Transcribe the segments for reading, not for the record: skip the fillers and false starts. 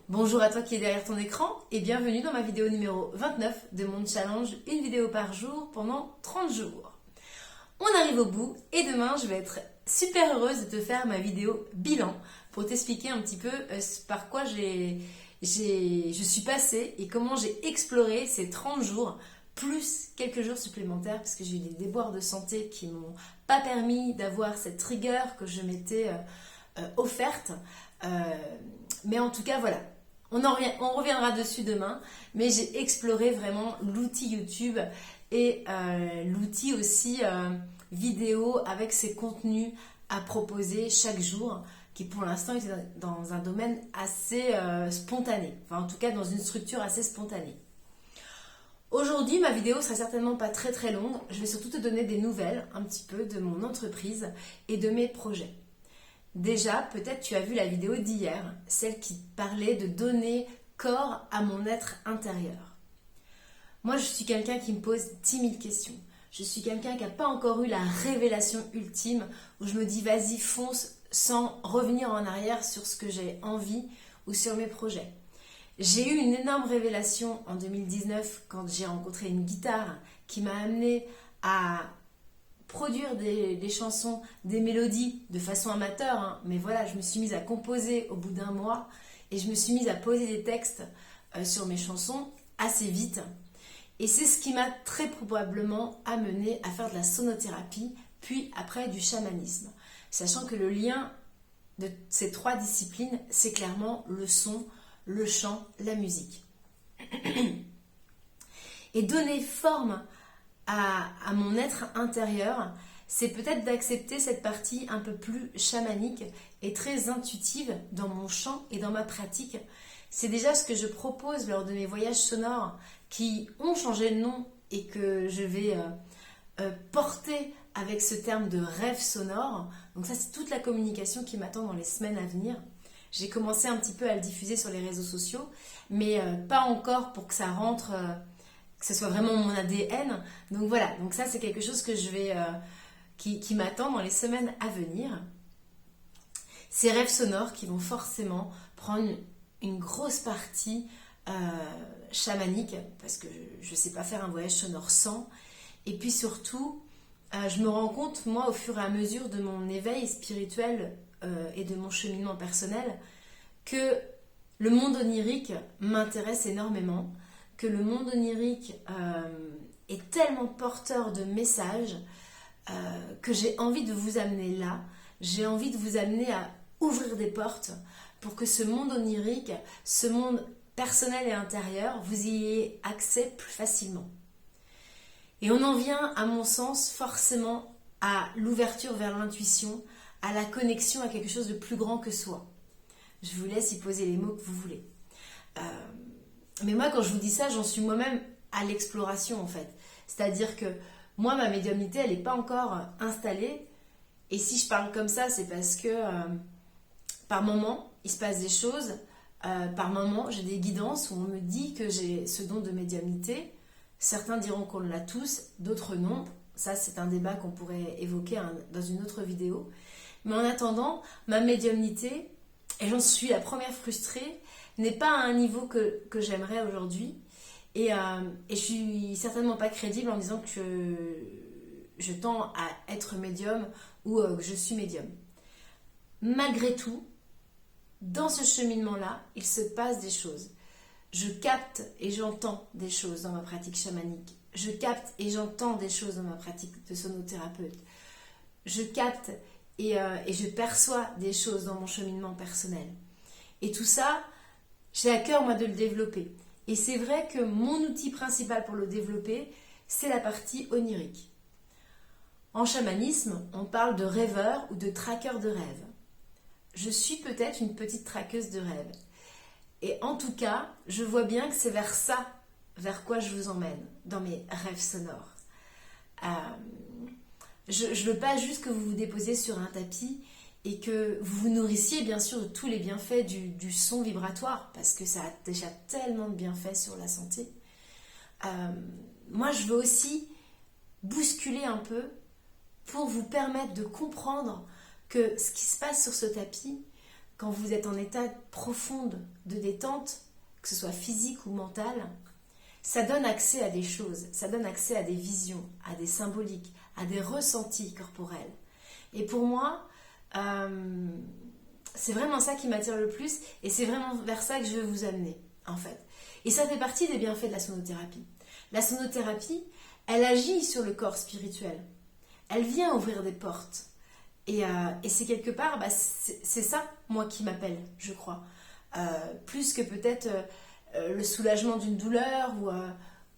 Bonjour à toi qui est derrière ton écran et bienvenue dans ma vidéo numéro 29 de mon challenge une vidéo par jour pendant 30 jours. On arrive au bout et demain je vais être super heureuse de te faire ma vidéo bilan pour t'expliquer un petit peu par quoi je suis passée et comment j'ai exploré ces 30 jours plus quelques jours supplémentaires parce que j'ai eu des déboires de santé qui m'ont pas permis d'avoir cette rigueur que je m'étais offerte. Mais en tout cas voilà. On reviendra dessus demain, mais j'ai exploré vraiment l'outil YouTube et l'outil aussi vidéo avec ses contenus à proposer chaque jour, qui pour l'instant était dans un domaine assez spontané, enfin en tout cas dans une structure assez spontanée. Aujourd'hui, ma vidéo sera certainement pas très très longue, je vais surtout te donner des nouvelles un petit peu de mon entreprise et de mes projets. Déjà, peut-être tu as vu la vidéo d'hier, celle qui parlait de donner corps à mon être intérieur. Moi, je suis quelqu'un qui me pose 10 000 questions. Je suis quelqu'un qui n'a pas encore eu la révélation ultime où je me dis vas-y, fonce sans revenir en arrière sur ce que j'ai envie ou sur mes projets. J'ai eu une énorme révélation en 2019 quand j'ai rencontré une guitare qui m'a amenée à produire des chansons, des mélodies de façon amateur, hein. Mais voilà, je me suis mise à composer au bout d'un mois et je me suis mise à poser des textes sur mes chansons assez vite. Et c'est ce qui m'a très probablement amené à faire de la sonothérapie, puis après du chamanisme. Sachant que le lien de ces trois disciplines, c'est clairement le son, le chant, la musique. Et donner forme à mon être intérieur, c'est peut-être d'accepter cette partie un peu plus chamanique et très intuitive dans mon chant et dans ma pratique. C'est déjà ce que je propose lors de mes voyages sonores qui ont changé de nom et que je vais porter avec ce terme de rêve sonore. Donc ça, c'est toute la communication qui m'attend dans les semaines à venir. J'ai commencé un petit peu à le diffuser sur les réseaux sociaux, mais pas encore pour que ça rentre... que ce soit vraiment mon ADN. Donc voilà, donc ça c'est quelque chose que je vais, qui m'attend dans les semaines à venir. Ces rêves sonores qui vont forcément prendre une grosse partie chamanique, parce que je ne sais pas faire un voyage sonore sans. Et puis surtout, je me rends compte, moi, au fur et à mesure de mon éveil spirituel et de mon cheminement personnel, que le monde onirique m'intéresse énormément, que le monde onirique est tellement porteur de messages que j'ai envie de vous amener là. J'ai envie de vous amener à ouvrir des portes pour que ce monde onirique, ce monde personnel et intérieur, vous y ayez accès plus facilement. Et on en vient, à mon sens, forcément à l'ouverture vers l'intuition, à la connexion à quelque chose de plus grand que soi. Je vous laisse y poser les mots que vous voulez. Mais moi, quand je vous dis ça, j'en suis moi-même à l'exploration, en fait. C'est-à-dire que moi, ma médiumnité, elle n'est pas encore installée. Et si je parle comme ça, c'est parce que par moment, il se passe des choses. Par moment, j'ai des guidances où on me dit que j'ai ce don de médiumnité. Certains diront qu'on l'a tous, d'autres non. Ça, c'est un débat qu'on pourrait évoquer dans une autre vidéo. Mais en attendant, ma médiumnité, et j'en suis la première frustrée, n'est pas à un niveau que j'aimerais aujourd'hui. Et je suis certainement pas crédible en disant que je tends à être médium ou que je suis médium. Malgré tout, dans ce cheminement-là, il se passe des choses. Je capte et j'entends des choses dans ma pratique chamanique. Je capte et j'entends des choses dans ma pratique de sonothérapeute. Je capte et je perçois des choses dans mon cheminement personnel. Et tout ça, j'ai à cœur, moi, de le développer. Et c'est vrai que mon outil principal pour le développer, c'est la partie onirique. En chamanisme, on parle de rêveur ou de traqueur de rêve. Je suis peut-être une petite traqueuse de rêve. Et en tout cas, je vois bien que c'est vers ça, vers quoi je vous emmène, dans mes rêves sonores. Je ne veux pas juste que vous vous déposiez sur un tapis et que vous vous nourrissiez bien sûr de tous les bienfaits du son vibratoire, parce que ça a déjà tellement de bienfaits sur la santé. Moi, je veux aussi bousculer un peu pour vous permettre de comprendre que ce qui se passe sur ce tapis quand vous êtes en état profond de détente, que ce soit physique ou mentale, ça donne accès à des choses, ça donne accès à des visions, à des symboliques, à des ressentis corporels. Et pour moi, c'est vraiment ça qui m'attire le plus et c'est vraiment vers ça que je veux vous amener, en fait. Et ça fait partie des bienfaits de la sonothérapie. La sonothérapie, elle agit sur le corps spirituel. Elle vient ouvrir des portes. Et c'est quelque part, c'est ça, moi, qui m'appelle, je crois. Plus que peut-être le soulagement d'une douleur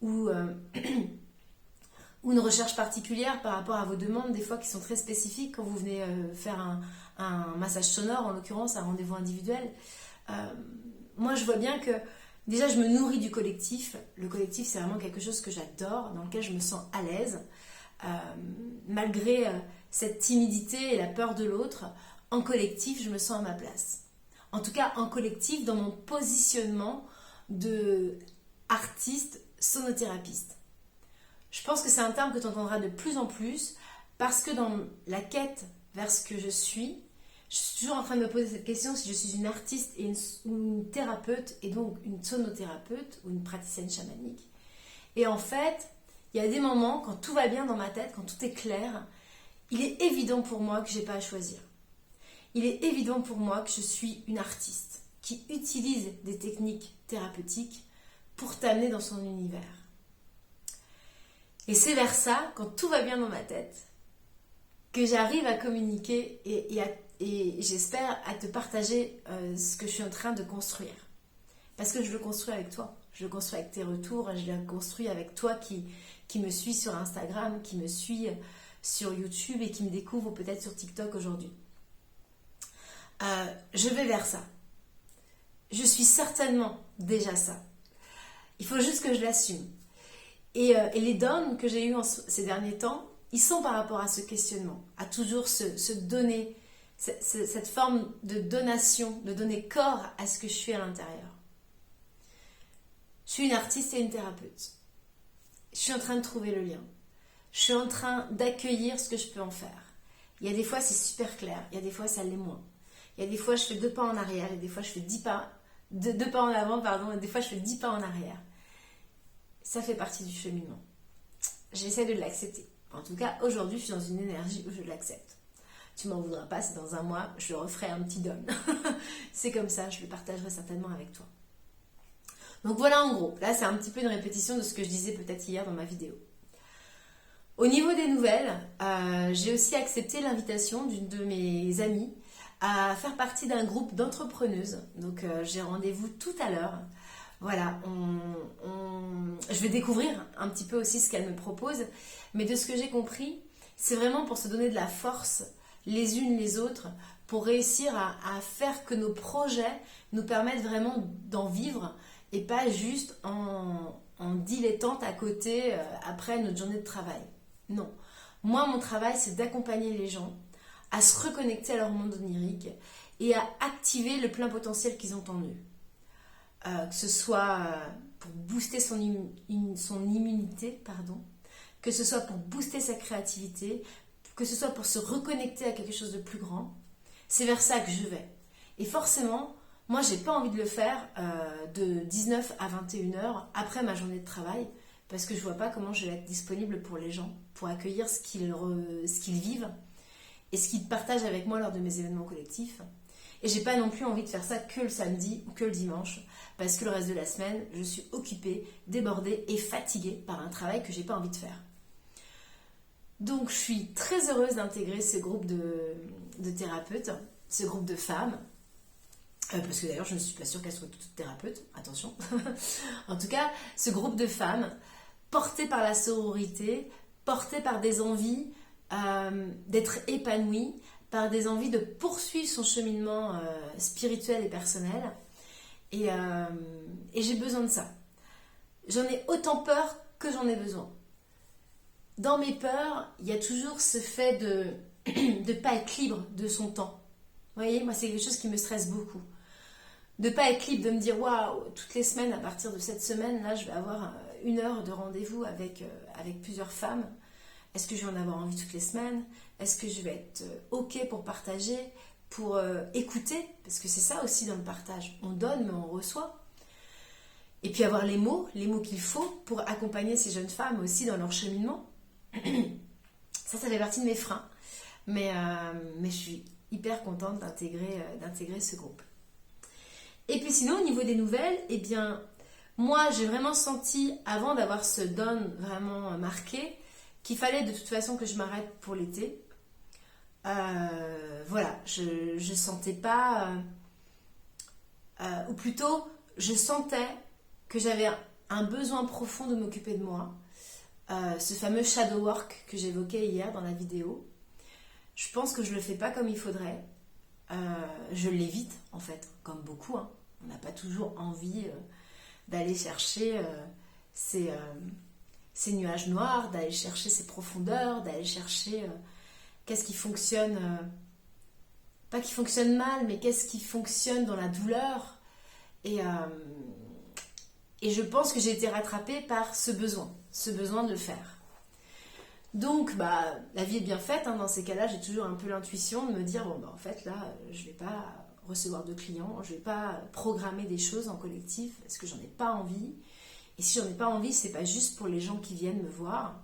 ou une recherche particulière par rapport à vos demandes, des fois qui sont très spécifiques quand vous venez faire un massage sonore, en l'occurrence un rendez-vous individuel. Moi, je vois bien que déjà, je me nourris du collectif. Le collectif, c'est vraiment quelque chose que j'adore, dans lequel je me sens à l'aise. Malgré cette timidité et la peur de l'autre, en collectif, je me sens à ma place. En tout cas, en collectif, dans mon positionnement de artiste sonothérapeute. Je pense que c'est un terme que tu entendras de plus en plus parce que dans la quête vers ce que je suis toujours en train de me poser cette question si je suis une artiste et une thérapeute et donc une sonothérapeute ou une praticienne chamanique. Et en fait, il y a des moments quand tout va bien dans ma tête, quand tout est clair, il est évident pour moi que je n'ai pas à choisir. Il est évident pour moi que je suis une artiste qui utilise des techniques thérapeutiques pour t'amener dans son univers. Et c'est vers ça, quand tout va bien dans ma tête, que j'arrive à communiquer et j'espère à te partager ce que je suis en train de construire. Parce que je le construis avec toi. Je le construis avec tes retours, je le construis avec toi qui me suis sur Instagram, qui me suis sur YouTube et qui me découvre peut-être sur TikTok aujourd'hui. Je vais vers ça. Je suis certainement déjà ça. Il faut juste que je l'assume. Et les dons que j'ai eus ces derniers temps, ils sont par rapport à ce questionnement, à toujours se donner, cette forme de donation, de donner corps à ce que je suis à l'intérieur. Je suis une artiste et une thérapeute. Je suis en train de trouver le lien. Je suis en train d'accueillir ce que je peux en faire. Il y a des fois, c'est super clair. Il y a des fois, ça l'est moins. Il y a des fois, je fais 2 pas en arrière. Et des fois, je fais 2 pas en avant, pardon. Et des fois, je fais 10 pas en arrière. Ça fait partie du cheminement. J'essaie de l'accepter. En tout cas, aujourd'hui, je suis dans une énergie où je l'accepte. Tu m'en voudras pas, c'est dans un mois, je referai un petit don. C'est comme ça, je le partagerai certainement avec toi. Donc voilà en gros, là c'est un petit peu une répétition de ce que je disais peut-être hier dans ma vidéo. Au niveau des nouvelles, j'ai aussi accepté l'invitation d'une de mes amies à faire partie d'un groupe d'entrepreneuses. Donc j'ai rendez-vous tout à l'heure. Voilà, je vais découvrir un petit peu aussi ce qu'elle me propose. Mais de ce que j'ai compris, c'est vraiment pour se donner de la force les unes les autres, pour réussir à faire que nos projets nous permettent vraiment d'en vivre et pas juste en dilettante à côté après notre journée de travail. Non. Moi, mon travail, c'est d'accompagner les gens à se reconnecter à leur monde onirique et à activer le plein potentiel qu'ils ont en eux. Que ce soit pour booster son immunité, que ce soit pour booster sa créativité, que ce soit pour se reconnecter à quelque chose de plus grand. C'est vers ça que je vais. Et forcément, moi, j'ai pas envie de le faire de 19 à 21 heures après ma journée de travail, parce que je vois pas comment je vais être disponible pour les gens, pour accueillir ce qu'ils vivent et ce qu'ils partagent avec moi lors de mes événements collectifs. Et j'ai pas non plus envie de faire ça que le samedi ou que le dimanche, parce que le reste de la semaine, je suis occupée, débordée et fatiguée par un travail que j'ai pas envie de faire. Donc je suis très heureuse d'intégrer ce groupe de thérapeutes, ce groupe de femmes, parce que d'ailleurs je ne suis pas sûre qu'elles soient toutes thérapeutes, attention. En tout cas, ce groupe de femmes, portées par la sororité, portées par des envies d'être épanouies, par des envies de poursuivre son cheminement spirituel et personnel. Et j'ai besoin de ça. J'en ai autant peur que j'en ai besoin. Dans mes peurs, il y a toujours ce fait de ne pas être libre de son temps. Vous voyez, moi, c'est quelque chose qui me stresse beaucoup. De ne pas être libre, de me dire, waouh, toutes les semaines, à partir de cette semaine, là, je vais avoir 1 heure de rendez-vous avec plusieurs femmes. Est-ce que je vais en avoir envie toutes les semaines? Est-ce que je vais être OK pour partager? pour écouter, parce que c'est ça aussi dans le partage. On donne, mais on reçoit. Et puis avoir les mots qu'il faut pour accompagner ces jeunes femmes aussi dans leur cheminement. Ça fait partie de mes freins. Mais je suis hyper contente d'intégrer ce groupe. Et puis sinon, au niveau des nouvelles, eh bien, moi, j'ai vraiment senti, avant d'avoir ce don vraiment marqué, qu'il fallait de toute façon que je m'arrête pour l'été. Voilà, je sentais pas... ou plutôt, je sentais que j'avais un besoin profond de m'occuper de moi. Ce fameux shadow work que j'évoquais hier dans la vidéo. Je pense que je le fais pas comme il faudrait. Je l'évite, en fait, comme beaucoup. Hein. On n'a pas toujours envie d'aller chercher ces nuages noirs, d'aller chercher ces profondeurs, d'aller chercher qu'est-ce qui fonctionne, pas qui fonctionne mal, mais qu'est-ce qui fonctionne dans la douleur. Et je pense que j'ai été rattrapée par ce besoin de le faire. Donc, la vie est bien faite. Hein. Dans ces cas-là, j'ai toujours un peu l'intuition de me dire, en fait, là, je ne vais pas recevoir de clients, je ne vais pas programmer des choses en collectif parce que j'en ai pas envie. Et si j'en ai pas envie, c'est pas juste pour les gens qui viennent me voir.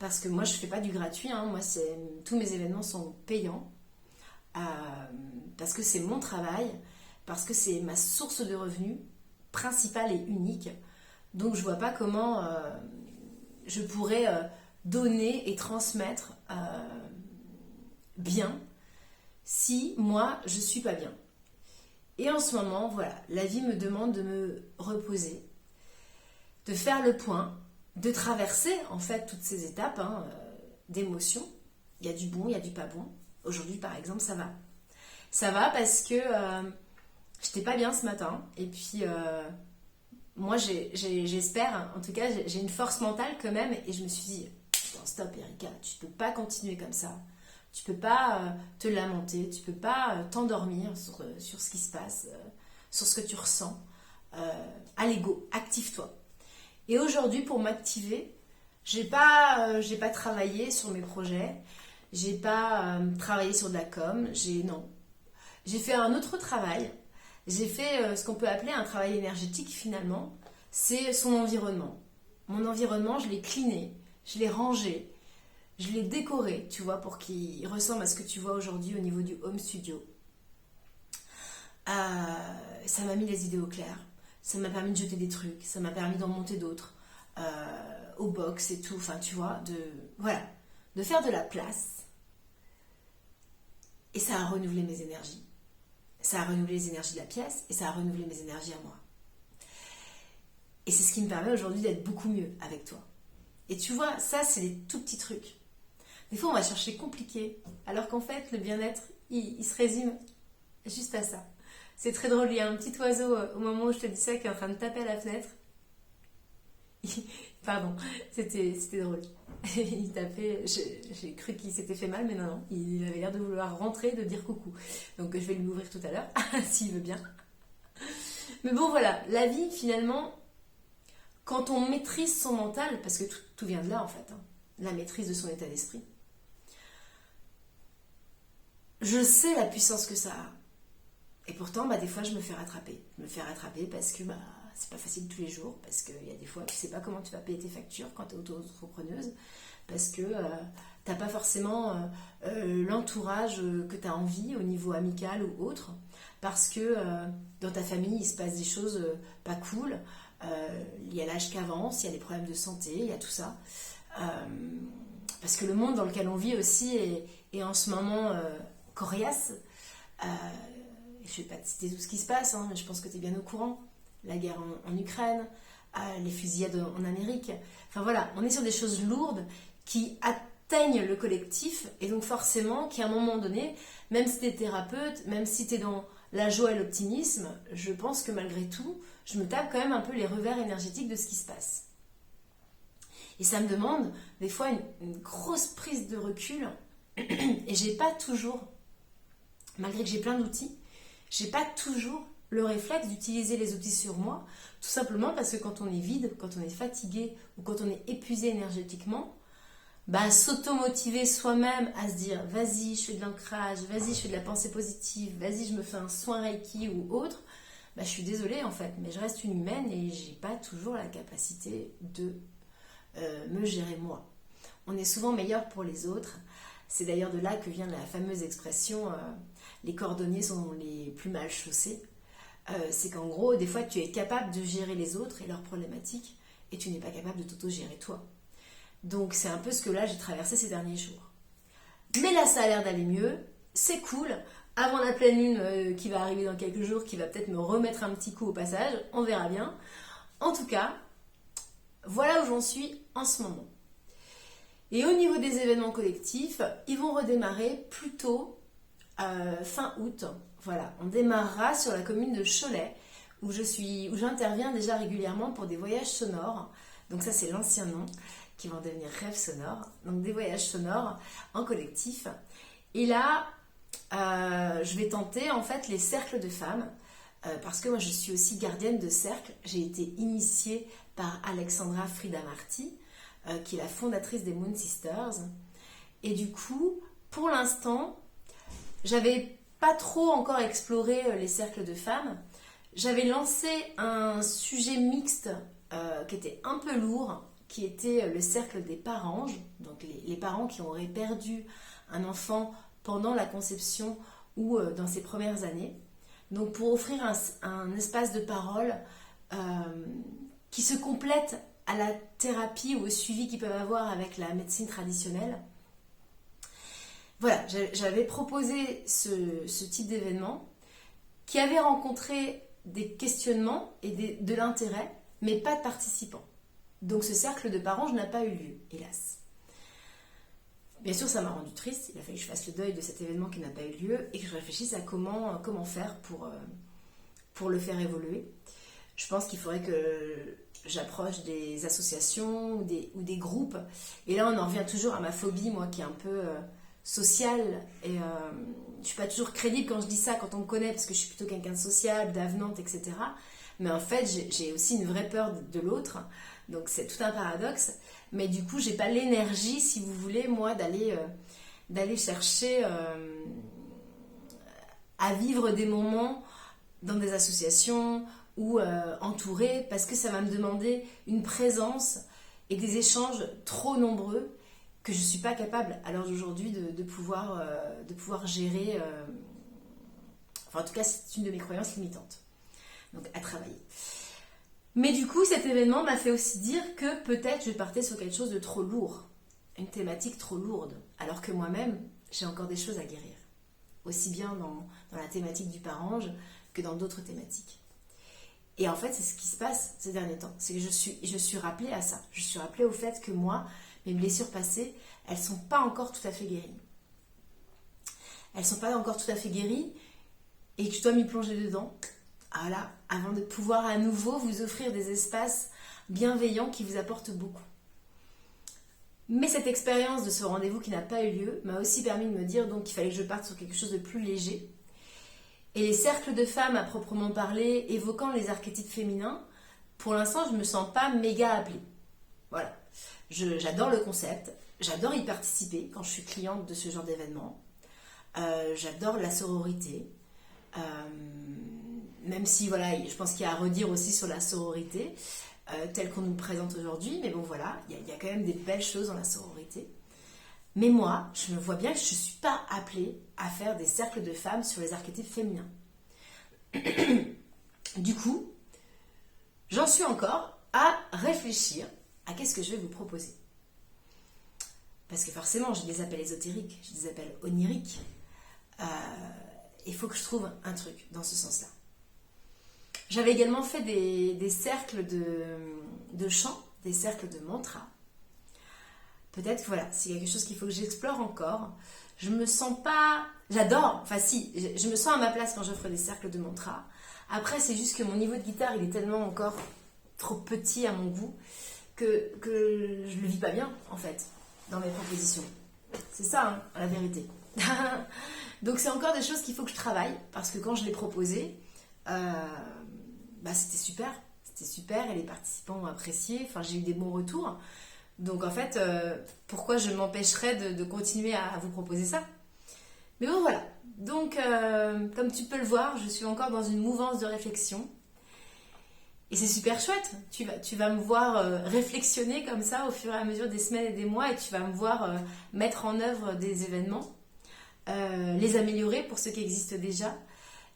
Parce que moi, je fais pas du gratuit. Hein. Moi, tous mes événements sont payants. Parce que c'est mon travail, parce que c'est ma source de revenus principale et unique. Donc, je vois pas comment je pourrais donner et transmettre bien si moi, je suis pas bien. Et en ce moment, voilà, la vie me demande de me reposer, de faire le point, de traverser en fait toutes ces étapes d'émotions. Il y a du bon, il y a du pas bon. Aujourd'hui, par exemple, ça va. Ça va parce que j'étais pas bien ce matin. Et puis, moi, j'espère, en tout cas, j'ai une force mentale quand même. Et je me suis dit, stop Erika, tu peux pas continuer comme ça. Tu peux pas te lamenter, tu peux pas t'endormir sur ce qui se passe, sur ce que tu ressens. Allez, go, active-toi. Et aujourd'hui, pour m'activer, j'ai pas travaillé sur mes projets, j'ai pas travaillé sur de la com, non. J'ai fait un autre travail, j'ai fait ce qu'on peut appeler un travail énergétique finalement, c'est son environnement. Mon environnement, je l'ai cleané, je l'ai rangé, je l'ai décoré, tu vois, pour qu'il ressemble à ce que tu vois aujourd'hui au niveau du home studio. Ça m'a mis les idées au clair. Ça m'a permis de jeter des trucs, ça m'a permis d'en monter d'autres, au box et tout, enfin tu vois, de faire de la place. Et ça a renouvelé mes énergies. Ça a renouvelé les énergies de la pièce et ça a renouvelé mes énergies à moi. Et c'est ce qui me permet aujourd'hui d'être beaucoup mieux avec toi. Et tu vois, ça c'est des tout petits trucs. Des fois on va chercher compliqué, alors qu'en fait le bien-être, il se résume juste à ça. C'est très drôle, il y a un petit oiseau au moment où je te dis ça qui est en train de taper à la fenêtre. Pardon, c'était drôle. Il tapait, j'ai cru qu'il s'était fait mal, mais non, il avait l'air de vouloir rentrer, de dire coucou. Donc je vais lui ouvrir tout à l'heure, s'il veut bien. Mais bon voilà, la vie finalement, quand on maîtrise son mental, parce que tout vient de là en fait, la maîtrise de son état d'esprit, je sais la puissance que ça a. Et pourtant, des fois, je me fais rattraper. Je me fais rattraper parce que c'est pas facile tous les jours, parce qu'il y a des fois, tu sais pas comment tu vas payer tes factures quand tu es auto-entrepreneuse, parce que t'as pas forcément l'entourage que tu as envie au niveau amical ou autre, parce que dans ta famille, il se passe des choses pas cool, il y a l'âge qui avance, il y a des problèmes de santé, il y a tout ça. Parce que le monde dans lequel on vit aussi est en ce moment coriace. Je ne vais pas te citer tout ce qui se passe, mais je pense que tu es bien au courant. La guerre en Ukraine, les fusillades en Amérique. Enfin voilà, on est sur des choses lourdes qui atteignent le collectif et donc forcément qu'à un moment donné, même si tu es thérapeute, même si tu es dans la joie et l'optimisme, je pense que malgré tout, je me tape quand même un peu les revers énergétiques de ce qui se passe. Et ça me demande des fois une grosse prise de recul et j'ai pas toujours, malgré que j'ai plein d'outils, j'ai pas toujours le réflexe d'utiliser les outils sur moi, tout simplement parce que quand on est vide, quand on est fatigué ou quand on est épuisé énergétiquement, s'auto-motiver soi-même à se dire vas-y, je fais de l'ancrage, vas-y, je fais de la pensée positive, vas-y, je me fais un soin Reiki ou autre, je suis désolée en fait, mais je reste une humaine et j'ai pas toujours la capacité de me gérer moi. On est souvent meilleur pour les autres. C'est d'ailleurs de là que vient la fameuse expression les cordonniers sont les plus mal chaussés. C'est qu'en gros, des fois, tu es capable de gérer les autres et leurs problématiques et tu n'es pas capable de t'auto-gérer toi. Donc c'est un peu ce que là j'ai traversé ces derniers jours. Mais là ça a l'air d'aller mieux, c'est cool. Avant la pleine lune qui va arriver dans quelques jours, qui va peut-être me remettre un petit coup au passage, on verra bien. En tout cas, voilà où j'en suis en ce moment. Et au niveau des événements collectifs, ils vont redémarrer plutôt fin août. Voilà, on démarrera sur la commune de Cholet, où j'interviens déjà régulièrement pour des voyages sonores. Donc ça c'est l'ancien nom, qui vont devenir rêves sonores. Donc des voyages sonores en collectif. Et là, je vais tenter en fait les cercles de femmes, parce que moi je suis aussi gardienne de cercle. J'ai été initiée par Alexandra Frida Marty, qui est la fondatrice des Moon Sisters. Et du coup, pour l'instant, j'avais pas trop encore exploré les cercles de femmes. J'avais lancé un sujet mixte qui était un peu lourd, qui était le cercle des paranges, donc les parents qui auraient perdu un enfant pendant la conception ou dans ses premières années. Donc pour offrir un espace de parole qui se complète à la thérapie ou au suivi qu'ils peuvent avoir avec la médecine traditionnelle. Voilà, j'avais proposé ce type d'événement qui avait rencontré des questionnements et de l'intérêt, mais pas de participants. Donc ce cercle de paranges n'a pas eu lieu, hélas. Bien sûr, ça m'a rendu triste. Il a fallu que je fasse le deuil de cet événement qui n'a pas eu lieu et que je réfléchisse à comment faire pour le faire évoluer. Je pense qu'il faudrait que j'approche des associations ou des groupes. Et là, on en revient toujours à ma phobie, moi, qui est un peu sociale. Et je ne suis pas toujours crédible quand je dis ça, quand on me connaît, parce que je suis plutôt quelqu'un de social, d'avenante, etc. Mais en fait, j'ai aussi une vraie peur de l'autre. Donc c'est tout un paradoxe. Mais du coup, j'ai pas l'énergie, si vous voulez, moi, d'aller chercher à vivre des moments dans des associations ou entourée, parce que ça va me demander une présence et des échanges trop nombreux que je ne suis pas capable à l'heure d'aujourd'hui de pouvoir gérer. Enfin, en tout cas, c'est une de mes croyances limitantes. Donc, à travailler. Mais du coup, cet événement m'a fait aussi dire que peut-être je partais sur quelque chose de trop lourd, une thématique trop lourde, alors que moi-même, j'ai encore des choses à guérir. Aussi bien dans la thématique du parange que dans d'autres thématiques. Et en fait, c'est ce qui se passe ces derniers temps. C'est que je suis rappelée à ça. Je suis rappelée au fait que moi, mes blessures passées, elles ne sont pas encore tout à fait guéries. Elles ne sont pas encore tout à fait guéries et que je dois m'y plonger dedans. Voilà, avant de pouvoir à nouveau vous offrir des espaces bienveillants qui vous apportent beaucoup. Mais cette expérience de ce rendez-vous qui n'a pas eu lieu m'a aussi permis de me dire donc qu'il fallait que je parte sur quelque chose de plus léger. Et les cercles de femmes à proprement parler, évoquant les archétypes féminins, pour l'instant je ne me sens pas méga appelée. Voilà, j'adore le concept, j'adore y participer quand je suis cliente de ce genre d'événement. J'adore la sororité. Même si voilà, je pense qu'il y a à redire aussi sur la sororité telle qu'on nous présente aujourd'hui, mais bon voilà, il y a quand même des belles choses dans la sororité. Mais moi, je me vois bien que je ne suis pas appelée à faire des cercles de femmes sur les archétypes féminins. Du coup, j'en suis encore à réfléchir à qu'est-ce que je vais vous proposer. Parce que forcément, j'ai des appels ésotériques, j'ai des appels oniriques. Il faut que je trouve un truc dans ce sens-là. J'avais également fait des cercles de chant, des cercles de mantra. Peut-être que voilà, c'est quelque chose qu'il faut que j'explore encore. Je me sens pas... J'adore, enfin si, je me sens à ma place quand j'offre des cercles de mantra. Après, c'est juste que mon niveau de guitare, il est tellement encore trop petit à mon goût que je le vis pas bien, en fait, dans mes propositions. C'est ça, hein, la vérité. Donc c'est encore des choses qu'il faut que je travaille, parce que quand je l'ai proposé, c'était super et les participants ont apprécié, enfin j'ai eu des bons retours, Donc en fait, pourquoi je m'empêcherais de continuer à vous proposer ça? Mais bon voilà, donc comme tu peux le voir, je suis encore dans une mouvance de réflexion. Et c'est super chouette, tu vas me voir réflexionner comme ça au fur et à mesure des semaines et des mois et tu vas me voir mettre en œuvre des événements, les améliorer pour ceux qui existent déjà,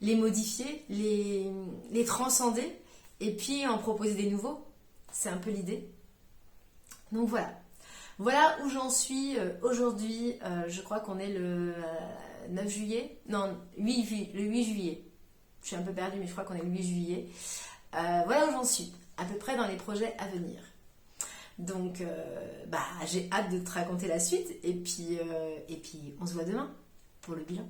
les modifier, les transcender et puis en proposer des nouveaux. C'est un peu l'idée. Donc voilà. Voilà où j'en suis aujourd'hui. Je crois qu'on est le 9 juillet. Non, le 8 juillet. Je suis un peu perdue, mais je crois qu'on est le 8 juillet. Voilà où j'en suis, à peu près dans les projets à venir. Donc, j'ai hâte de te raconter la suite. Et puis on se voit demain pour le bilan.